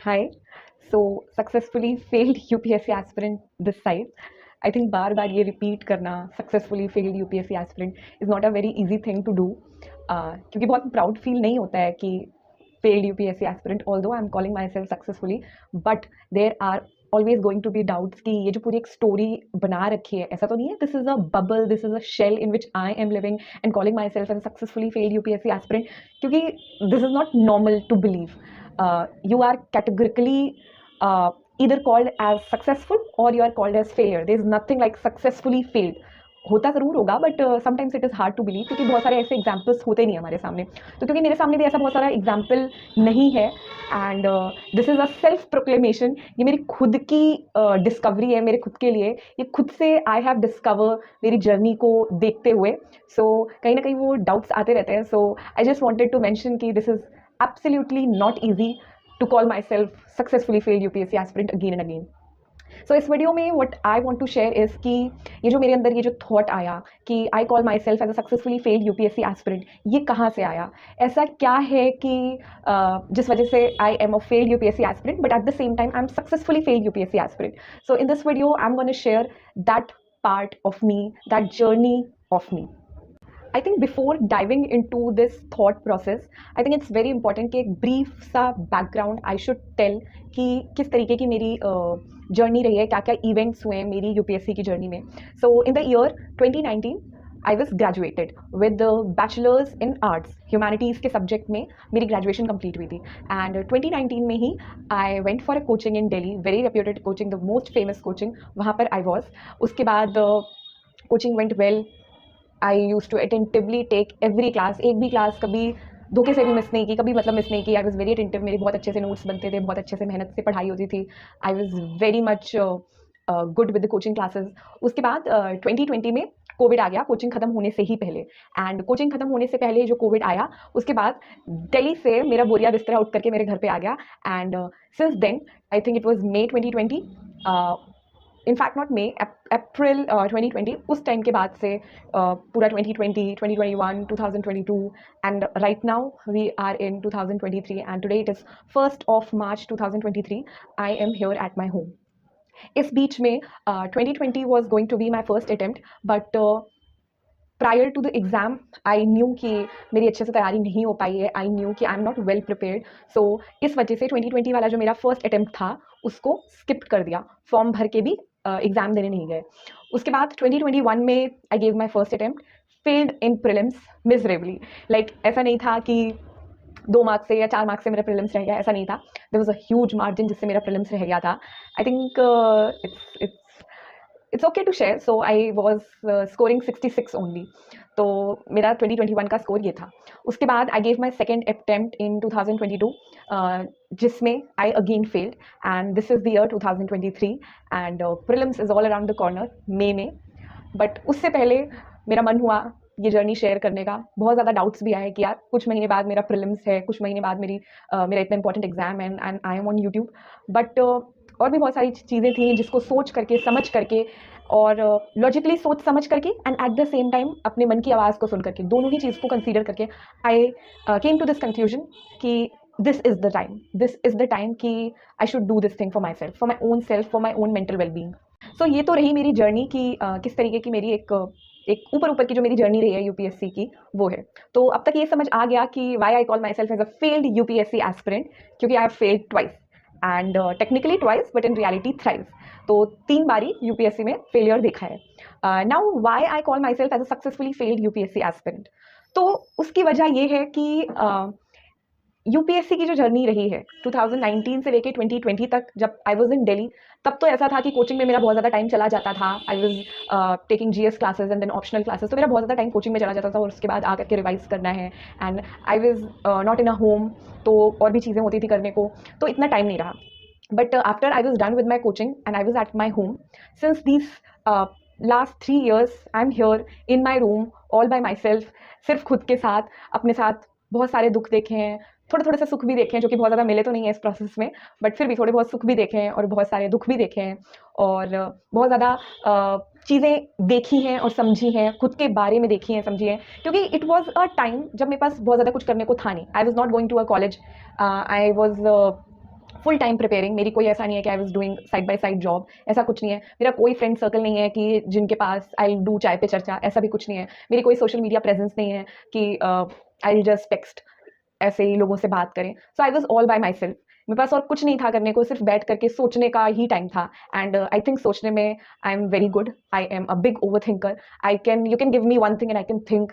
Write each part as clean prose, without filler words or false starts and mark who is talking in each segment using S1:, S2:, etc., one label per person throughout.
S1: Hi. So successfully failed UPSC aspirant this side. I think बार बार ये repeat करना successfully failed UPSC aspirant is not a very easy thing to do. क्योंकि बहुत proud feel नहीं होता है कि failed UPSC aspirant, although I'm calling myself successfully, but there are always going to be doubts कि ये जो पूरी एक story बना रखी है ऐसा तो नहीं है. This is a bubble, this is a shell in which I am living and calling myself as a successfully failed UPSC aspirant, क्योंकि this is not normal to believe. You are categorically either called as successful or you are called as failure. There is nothing like successfully failed. होता ज़रूर होगा but sometimes it is hard to believe, क्योंकि बहुत सारे ऐसे examples होते नहीं हमारे सामने. तो क्योंकि मेरे सामने भी ऐसा बहुत सारा एग्जाम्पल नहीं है and this is a self proclamation. ये मेरी खुद की डिस्कवरी है, मेरे खुद के लिए. ये खुद से आई हैव डिस्कवर मेरी जर्नी को देखते हुए. सो कहीं ना कहीं वो डाउट्स आते रहते हैं. So I just wanted to mention कि this is absolutely not easy to call myself successfully failed UPSC aspirant again and again. So इस वीडियो में what I want to share is कि ये जो मेरे अंदर ये जो thought आया कि I call myself as a successfully failed UPSC aspirant, ये कहाँ से आया? ऐसा क्या है कि जिस वजह से I am a failed UPSC aspirant but at the same time I'm successfully failed UPSC aspirant. So in this video I'm going to share that part of me, that journey of me. I think before diving into this thought process, I think it's very important कि एक brief सा background I should tell कि किस तरीके की मेरी journey रही है, क्या क्या इवेंट्स हुए हैं मेरी यूपीएससी की जर्नी में. So in the year 2019 I was graduated with bachelors in arts humanities के सब्जेक्ट में मेरी ग्रेजुएशन कंप्लीट हुई थी. एंड 2019 में ही I went for a coaching in Delhi, very reputed coaching, the most famous coaching. वहाँ पर आई वॉज. उसके बाद coaching went well. I use to attentively take every class. एक भी क्लास कभी धोखे से भी मिस नहीं की, कभी मतलब मिस नहीं की. I was very attentive. मेरे बहुत अच्छे से नोट्स बनते थे, बहुत अच्छे से मेहनत से पढ़ाई होती थी. I was very much good with the coaching classes. उसके बाद 2020 में कोविड आ गया, कोचिंग खत्म होने से ही पहले. एंड कोचिंग खत्म होने से पहले जो कोविड आया, उसके बाद दिल्ली से मेरा बोरिया बिस्तरा उठ करके मेरे घर पे आ गया. And since then I think it was May 2020, in fact not May, April 2020. उस टाइम के बाद से पूरा 2020, 2021, 2022 and right now we are in 2023 and today it is 1st of March 2023. I am here at my home. इस बीच में 2020 was going to be my first attempt, but prior to the exam I knew कि मेरी अच्छे से तैयारी नहीं हो पाई है. आई न्यू कि I am not well prepared. So इस वजह से 2020 वाला जो मेरा फर्स्ट अटेम्प्ट था उसको स्किप कर दिया. फॉर्म भर के भी एग्ज़ाम देने नहीं गए. उसके बाद 2021 में आई gave my first attempt, failed in prelims miserably. Like ऐसा नहीं था कि 2 मार्क्स से या 4 मार्क्स से मेरा प्रीलिम्स रह गया, ऐसा नहीं था. There was a huge margin जिससे मेरा प्रीलिम्स रह गया था. I think it's okay to share. So I was scoring 66 only. तो मेरा 2021 का स्कोर ये था. उसके बाद I gave my second attempt in 2022, जिसमें I again failed. And this is the year 2023 and prelims is all around the corner May में. बट उससे पहले मेरा मन हुआ ये जर्नी शेयर करने का. बहुत ज़्यादा डाउट्स भी आए कि यार कुछ महीने बाद मेरा प्रीलिम्स है, कुछ महीने बाद मेरा इतना इंपॉर्टेंट एग्जाम है and I am on YouTube. But और भी बहुत सारी चीज़ें थी जिसको सोच करके, समझ करके और लॉजिकली सोच समझ करके and eight the same time अपने मन की आवाज़ को सुन करके, दोनों ही चीज़ को कंसीडर करके I came to this conclusion कि दिस इज़ द टाइम कि I should do this thing for my self, for my own self, for my own mental wellbeing. So ये तो रही मेरी जर्नी की किस तरीके की मेरी एक ऊपर की जो मेरी जर्नी रही है यूपीएससी की, वो है. तो अब तक ये समझ आ गया कि why I call my self as a failed UPSC aspirant, क्योंकि I have failed twice and technically twice but in reality thrice. तो 3 बारी यूपीएससी में फेलियर देखा है. Now why I call my self as a successfully failed UPSC aspirant. तो उसकी वजह ये है कि यूपीएससी की जो जर्नी रही है 2019 से लेके 2020 तक, जब आई वॉज इन दिल्ली, तब तो ऐसा था कि कोचिंग में मेरा बहुत ज़्यादा टाइम चला जाता था. I was taking GS classes and then optional classes. तो मेरा बहुत ज़्यादा टाइम कोचिंग में चला जाता था और उसके बाद आकर के रिवाइज करना है. And I was not in a home, तो और भी चीज़ें होती थी करने को, तो इतना टाइम नहीं रहा. But after I was done with my coaching and I was at my home since these last 3 years. I am here in my room all by my self. सिर्फ खुद के साथ, अपने साथ बहुत सारे दुख देखे हैं, थोड़े थोड़े से सुख भी देखे हैं, जो कि बहुत ज़्यादा मिले तो नहीं है इस प्रोसेस में, बट फिर भी थोड़े बहुत सुख भी देखे हैं और बहुत सारे दुख भी देखे हैं. और बहुत ज़्यादा चीज़ें देखी हैं और समझी हैं, खुद के बारे में देखी हैं, समझी हैं. क्योंकि इट वॉज अ टाइम जब मेरे पास बहुत ज़्यादा कुछ करने को था नहीं. I was not going to a college. I was full time preparing. मेरी कोई ऐसा नहीं है कि I was doing side by side job, ऐसा कुछ नहीं है। मेरा कोई फ्रेंड सर्कल नहीं है कि जिनके पास आई डू चाय पे चर्चा, ऐसा भी कुछ नहीं है। मेरी कोई सोशल मीडिया प्रेजेंस नहीं है कि आई जस्ट टेक्स्ट ऐसे ही लोगों से बात करें। So I was all by my self. मेरे पास और कुछ नहीं था करने को, सिर्फ बैठ करके सोचने का ही टाइम था। एंड आई थिंक सोचने में I am very good. I am a big over thinker. You can give me one thing and I can think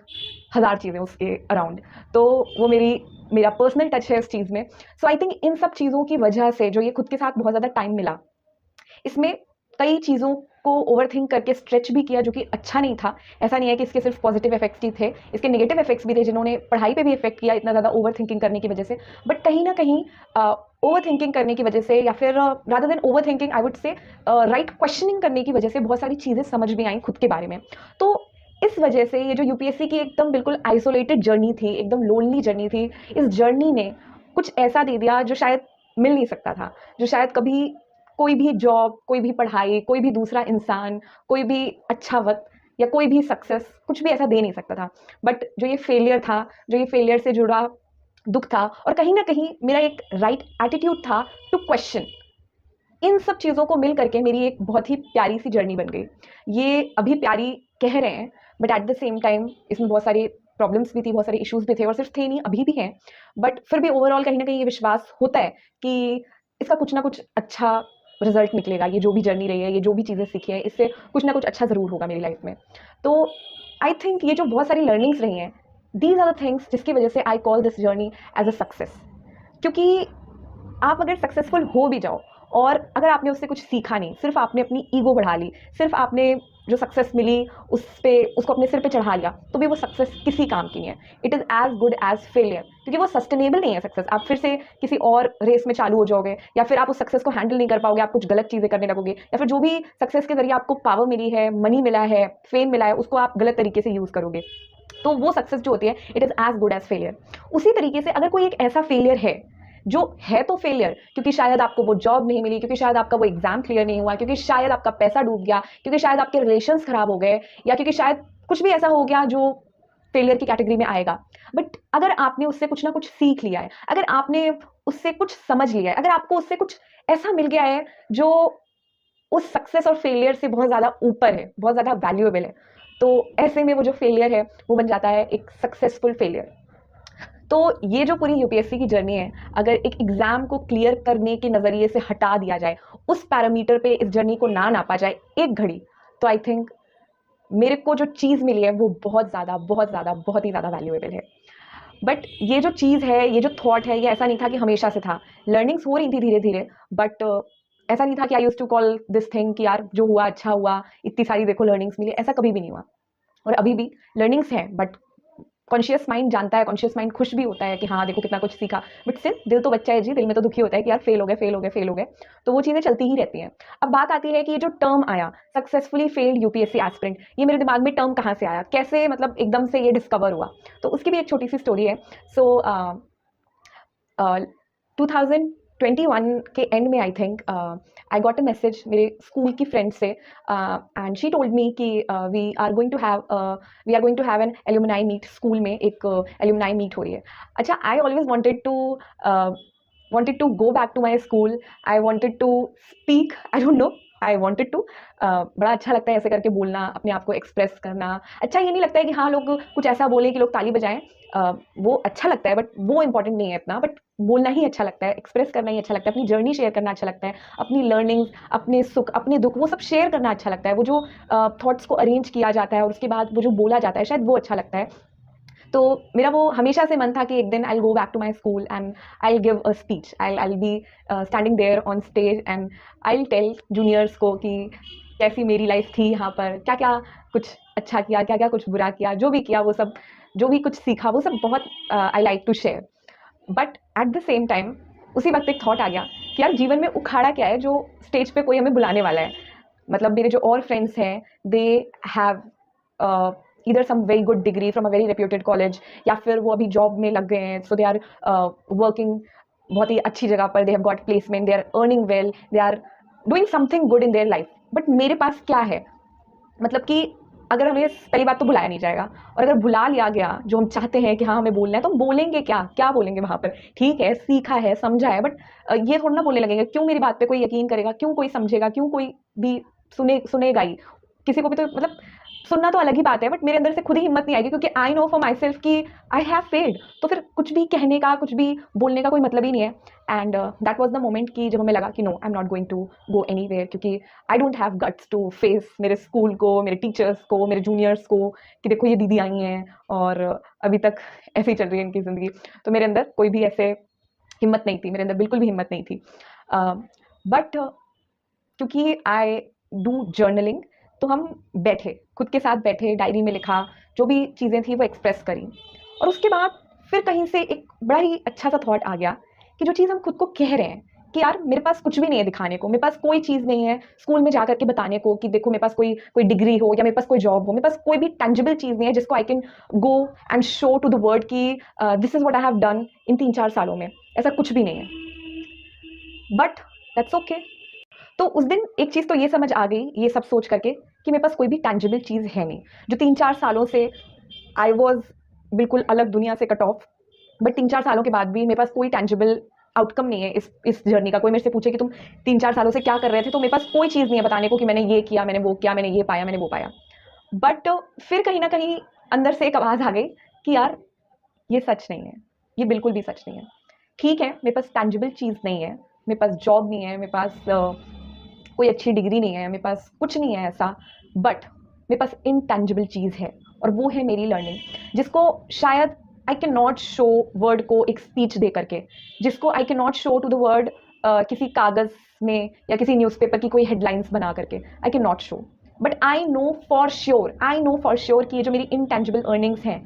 S1: 1000 चीज़ें उसके अराउंड। तो वो मेरा पर्सनल टच है इस चीज़ में। सो आई थिंक इन सब चीज़ों की वजह से जो ये खुद के साथ बहुत ज़्यादा टाइम मिला, इसमें कई चीज़ों को ओवरथिंक करके स्ट्रेच भी किया, जो कि अच्छा नहीं था। ऐसा नहीं है कि इसके सिर्फ पॉजिटिव इफेक्ट्स ही थे, इसके नेगेटिव इफेक्ट्स भी थे जिन्होंने पढ़ाई पे भी इफेक्ट किया इतना ज़्यादा ओवर थिंकिंग करने की वजह से। बट कहीं ना कहीं ओवर थिंकिंग करने की वजह से, या फिर rather than over thinking I would say right questioning करने की वजह से बहुत सारी चीज़ें समझ में आई खुद के बारे में। तो इस वजह से ये जो यूपीएससी की एकदम बिल्कुल आइसोलेटेड जर्नी थी, एकदम लोनली जर्नी थी, इस जर्नी ने कुछ ऐसा दे दिया जो शायद मिल नहीं सकता था, जो शायद कभी कोई भी जॉब, कोई भी पढ़ाई, कोई भी दूसरा इंसान, कोई भी अच्छा वक्त या कोई भी सक्सेस कुछ भी ऐसा दे नहीं सकता था। बट जो ये फेलियर था, जो ये फेलियर से जुड़ा दुख था, और कहीं ना कहीं मेरा एक राइट एटीट्यूड था टू क्वेश्चन, इन सब चीज़ों को मिल करके मेरी एक बहुत ही प्यारी सी जर्नी बन गई। ये अभी प्यारी कह रहे हैं, but at the same time इसमें बहुत सारी प्रॉब्लम्स भी थी, बहुत सारे इश्यूज भी थे, और सिर्फ थे नहीं, अभी भी हैं। बट फिर भी ओवरऑल कहीं ना कहीं ये विश्वास होता है कि इसका कुछ ना कुछ अच्छा रिजल्ट निकलेगा। ये जो भी जर्नी रही है, ये जो भी चीज़ें सीखी हैं, इससे कुछ ना कुछ अच्छा ज़रूर होगा मेरी लाइफ में। तो आई थिंक ये जो बहुत सारी लर्निंग्स रही हैं, दीज आर द थिंग्स जिसकी वजह से I call this journey as a success. क्योंकि आप अगर सक्सेसफुल हो भी जाओ और अगर आपने उससे कुछ सीखा नहीं, सिर्फ आपने अपनी ईगो बढ़ा ली, सिर्फ आपने जो सक्सेस मिली उसको अपने सिर पे चढ़ा लिया, तो भी वो सक्सेस किसी काम की नहीं है। It is as good as failure, क्योंकि वो सस्टेनेबल नहीं है सक्सेस। आप फिर से किसी और रेस में चालू हो जाओगे, या फिर आप उस सक्सेस को हैंडल नहीं कर पाओगे, आप कुछ गलत चीज़ें करने लगोगे, या फिर जो भी सक्सेस के जरिए आपको पावर मिली है, मनी मिला है, फेम मिला है, उसको आप गलत तरीके से यूज़ करोगे। तो वो सक्सेस जो होती है, it is as good as failure. उसी तरीके से अगर कोई एक ऐसा फेलियर है जो है तो फेलियर, क्योंकि शायद आपको वो जॉब नहीं मिली, क्योंकि शायद आपका वो एग्जाम क्लियर नहीं हुआ, क्योंकि शायद आपका पैसा डूब गया, क्योंकि शायद आपके रिलेशंस खराब हो गए, या क्योंकि शायद कुछ भी ऐसा हो गया जो फेलियर की कैटेगरी में आएगा। बट अगर आपने उससे कुछ ना कुछ सीख लिया है, अगर आपने उससे कुछ समझ लिया है, अगर आपको उससे कुछ ऐसा मिल गया है जो उस सक्सेस और फेलियर से बहुत ज़्यादा ऊपर है, बहुत ज़्यादा वैल्यूएबल है, तो ऐसे में वो जो फेलियर है वो बन जाता है एक सक्सेसफुल फेलियर। तो ये जो पूरी यूपीएससी की जर्नी है, अगर एक एग्जाम को क्लियर करने के नज़रिए से हटा दिया जाए, उस पैरामीटर पे इस जर्नी को ना नापा जाए एक घड़ी, तो आई थिंक मेरे को जो चीज़ मिली है वो बहुत ज़्यादा बहुत ज़्यादा बहुत ही ज़्यादा वैल्यूएबल है। बट ये जो चीज़ है, ये जो थॉट है, ये ऐसा नहीं था कि हमेशा से था। लर्निंग्स हो रही थी धीरे धीरे, बट ऐसा नहीं था कि I used to call this thing कि यार जो हुआ अच्छा हुआ, इतनी सारी देखो लर्निंग्स मिली, ऐसा कभी भी नहीं हुआ। और अभी भी लर्निंग्स हैं, बट कॉन्शियस माइंड जानता है, कॉन्शियस माइंड खुश भी होता है कि हाँ देखो कितना कुछ सीखा, बट सिर्फ दिल तो बच्चा है जी, दिल में तो दुखी होता है कि यार फेल हो गए, फेल हो गए, फेल हो गए। तो वो चीज़ें चलती ही रहती हैं। अब बात आती है कि ये जो टर्म आया सक्सेसफुली फेल्ड यूपीएससी एस्पिरेंट, ये मेरे दिमाग में टर्म कहाँ से आया, कैसे मतलब एकदम से ये डिस्कवर हुआ, तो उसकी भी एक छोटी सी स्टोरी है। सो 2021 के एंड में I think I got a message मेरे स्कूल की फ्रेंड से, एंड शी टोल्ड मी कि we are going to have an alumni meet. School में एक एल्यूमनाई मीट हो रही है। अच्छा, I always wanted to go back to my school. I wanted to speak. I don't know. I wanted to. बड़ा अच्छा लगता है ऐसे करके बोलना, अपने आप को एक्सप्रेस करना। अच्छा ये नहीं लगता है कि हाँ लोग कुछ ऐसा बोले कि लोग ताली बजाएं, वो अच्छा लगता है, बट वो इंपॉर्टेंट नहीं है इतना। बट बोलना ही अच्छा लगता है, एक्सप्रेस करना ही अच्छा लगता है, अपनी जर्नी शेयर करना अच्छा लगता है, अपनी लर्निंग्स, अपने सुख, अपने दुख, वो सब शेयर करना अच्छा लगता है। वो जो थॉट्स को अरेंज किया जाता है और उसके बाद वो जो बोला जाता है, शायद वो अच्छा लगता है। तो मेरा वो हमेशा से मन था कि एक दिन I go back to my school and I give a speech, I be standing there on stage and I tell juniors को कि कैसी मेरी लाइफ थी यहाँ पर, क्या क्या कुछ अच्छा किया, क्या क्या कुछ बुरा किया, जो भी किया वो सब, जो भी कुछ सीखा वो सब बहुत I like to share. But at the same time उसी वक्त एक थॉट आ गया कि यार जीवन में उखाड़ा क्या है जो स्टेज पे कोई हमें बुलाने वाला है। मतलब मेरे जो और फ्रेंड्स हैं, they have either some very good degree from a very reputed college, या फिर वो अभी जॉब में लग गए हैं, so they are working बहुत ही अच्छी जगह पर, they have got placement, they are earning well, they are doing something good in their life. but मेरे पास क्या है, मतलब कि अगर हमें पहली बात तो बुलाया नहीं जाएगा, और अगर बुला लिया गया जो हम चाहते हैं कि हाँ हमें बोलना है, तो हम बोलेंगे क्या, क्या बोलेंगे वहां पर? ठीक है, सीखा है, समझा है, बट ये थोड़ा ना बोलने लगेंगे। क्यों मेरी बात पे कोई यकीन करेगा, क्यों कोई समझेगा, क्यों कोई भी सुनेगा ही? किसी को भी तो मतलब सुनना तो अलग ही बात है, बट मेरे अंदर से खुद ही हिम्मत नहीं आएगी, क्योंकि I know for my self कि आई हैव फेल्ड। तो फिर कुछ भी कहने का, कुछ भी बोलने का कोई मतलब ही नहीं है। And that was the moment कि जब हमें लगा कि no, I am not going to go anywhere, क्योंकि I don't have guts to face मेरे स्कूल को, मेरे टीचर्स को, मेरे जूनियर्स को, कि देखो ये दीदी आई हैं और अभी तक ऐसे ही चल रही है इनकी ज़िंदगी। तो मेरे अंदर कोई भी ऐसे हिम्मत नहीं थी, मेरे अंदर बिल्कुल भी हिम्मत नहीं थी। बट क्योंकि आई डू जर्नलिंग, तो हम बैठे, खुद के साथ बैठे, डायरी में लिखा, जो भी चीज़ें थी वो एक्सप्रेस करी। और उसके बाद फिर कहीं से एक बड़ा ही अच्छा सा थॉट आ गया कि जो चीज़ हम खुद को कह रहे हैं कि यार मेरे पास कुछ भी नहीं है दिखाने को, मेरे पास कोई चीज़ नहीं है स्कूल में जा करके बताने को कि देखो मेरे पास कोई कोई डिग्री हो या मेरे पास कोई जॉब हो, मेरे पास कोई भी टेंजिबल चीज़ नहीं है जिसको I can go and show to the world कि this is what I have done इन 3-4 सालों में। ऐसा कुछ भी नहीं है, बट दैट्स ओके। तो उस दिन एक चीज़ तो ये समझ आ गई, ये सब सोच करके, कि मेरे पास कोई भी टेंजिबल चीज़ है नहीं। जो 3-4 सालों से आई वॉज बिल्कुल अलग दुनिया से कट ऑफ, बट 3-4 सालों के बाद भी मेरे पास कोई टेंजिबल आउटकम नहीं है इस जर्नी का। कोई मेरे से पूछे कि तुम 3-4 सालों से क्या कर रहे थे, तो मेरे पास कोई चीज़ नहीं है बताने को कि मैंने ये किया, मैंने वो किया, मैंने ये पाया, मैंने वो पाया। बट फिर कहीं ना कहीं अंदर से एक आवाज़ आ गई कि यार ये सच नहीं है, ये बिल्कुल भी सच नहीं है। ठीक है, मेरे पास टेंजिबल चीज़ नहीं है, मेरे पास जॉब नहीं है, मेरे पास कोई अच्छी डिग्री नहीं है, मेरे पास कुछ नहीं है ऐसा, बट मेरे पास इनटेंजिबल चीज़ है, और वो है मेरी लर्निंग, जिसको शायद I can not show word को एक स्पीच दे करके, जिसको I can not show to the word किसी कागज़ में या किसी न्यूज़पेपर की कोई हेडलाइंस बना करके, आई can not show. But I know for sure कि ये जो मेरी इनटेंजिबल अर्निंग्स हैं,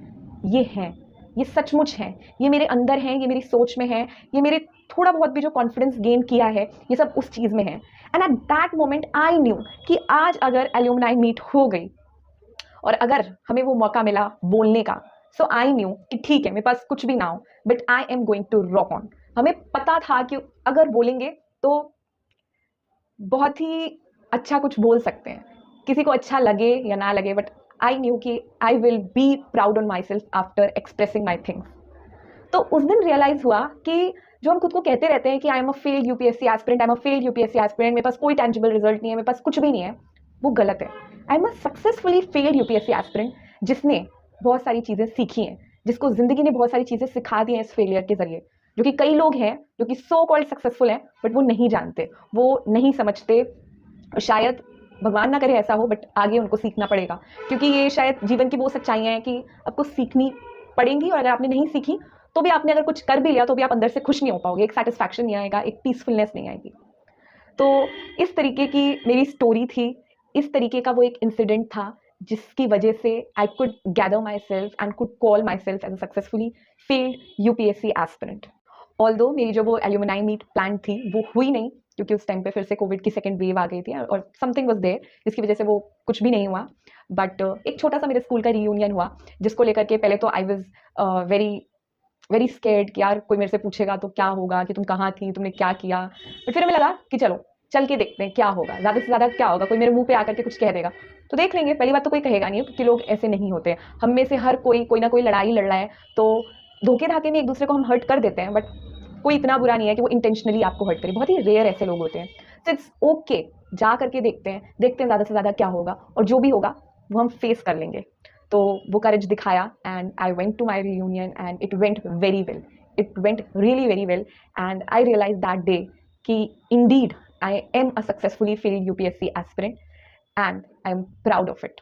S1: ये हैं, ये सचमुच हैं, ये मेरे अंदर हैं, ये मेरी सोच में है, ये मेरे थोड़ा बहुत भी जो कॉन्फिडेंस गेन किया है, ये सब उस चीज़ में है। And at that moment I knew कि आज अगर एल्यूमनाई मीट हो गई और अगर हमें वो मौका मिला बोलने का, सो आई न्यू कि ठीक है, मेरे पास कुछ भी ना हो, but I am going to rock on. हमें पता था कि अगर बोलेंगे तो बहुत ही अच्छा कुछ बोल सकते हैं, किसी को अच्छा लगे या ना लगे, बट आई न्यू कि I will be proud on my self after expressing my things. तो उस दिन रियलाइज हुआ कि जो हम खुद को कहते रहते हैं कि I am a failed UPSC aspirant, I am a failed UPSC aspirant, मेरे पास कोई टेंजिबल रिजल्ट नहीं है, मेरे पास कुछ भी नहीं है, वो गलत है। I am a successfully failed UPSC aspirant, जिसने बहुत सारी चीज़ें सीखी हैं, जिसको ज़िंदगी ने बहुत सारी चीज़ें सिखा दी हैं इस फेलियर के ज़रिए, जो कि कई लोग हैं जो कि सो कॉल्ड सक्सेसफुल हैं, बट वो नहीं जानते, वो नहीं समझते। शायद भगवान ना करे ऐसा हो, बट आगे उनको सीखना पड़ेगा, क्योंकि ये शायद जीवन की वो सच्चाइयाँ हैं कि आपको सीखनी पड़ेंगी, और अगर आपने नहीं सीखी तो भी आपने अगर कुछ कर भी लिया तो भी आप अंदर से खुश नहीं हो पाओगे, एक सेटिस्फैक्शन नहीं आएगा, एक पीसफुलनेस नहीं आएगी। तो इस तरीके की मेरी स्टोरी थी, इस तरीके का वो एक इंसिडेंट था जिसकी वजह से I could gather my self and could call my self as a successfully failed UPSC aspirant. Although मेरी जो वो एल्यूमिनाई मीट प्लान थी वो हुई नहीं, क्योंकि उस टाइम पे फिर से कोविड की सेकेंड वेव आ गई थी और समथिंग वाज देयर, जिसकी वजह से वो कुछ भी नहीं हुआ। बट एक छोटा सा मेरे स्कूल का रीयूनियन हुआ, जिसको लेकर के पहले तो I was very very scared कि यार कोई मेरे से पूछेगा तो क्या होगा, कि तुम कहाँ थी, तुमने क्या किया। बट फिर हमें लगा कि चलो चल के देखते हैं क्या होगा, ज़्यादा से ज़्यादा क्या होगा, कोई मेरे मुंह पे आकर के कुछ कह देगा तो देख लेंगे। पहली बात तो कोई कहेगा नहीं, क्योंकि लोग ऐसे नहीं होते, हम में से हर कोई ना कोई लड़ाई लड़ रहा है, तो धोखे धाके में एक दूसरे को हम हर्ट कर देते हैं, बट कोई इतना बुरा नहीं है कि वो इंटेंशनली आपको हर्ट करे, बहुत ही रेयर ऐसे लोग होते हैं। सो इट्स ओके, जा करके देखते हैं ज़्यादा से ज़्यादा क्या होगा, और जो भी होगा वो हम फेस कर लेंगे। तो वो करेज दिखाया and I went to my reunion and it went very well, it went really very well, and I realized that day कि indeed I am a successfully failed UPSC aspirant and I am proud of it.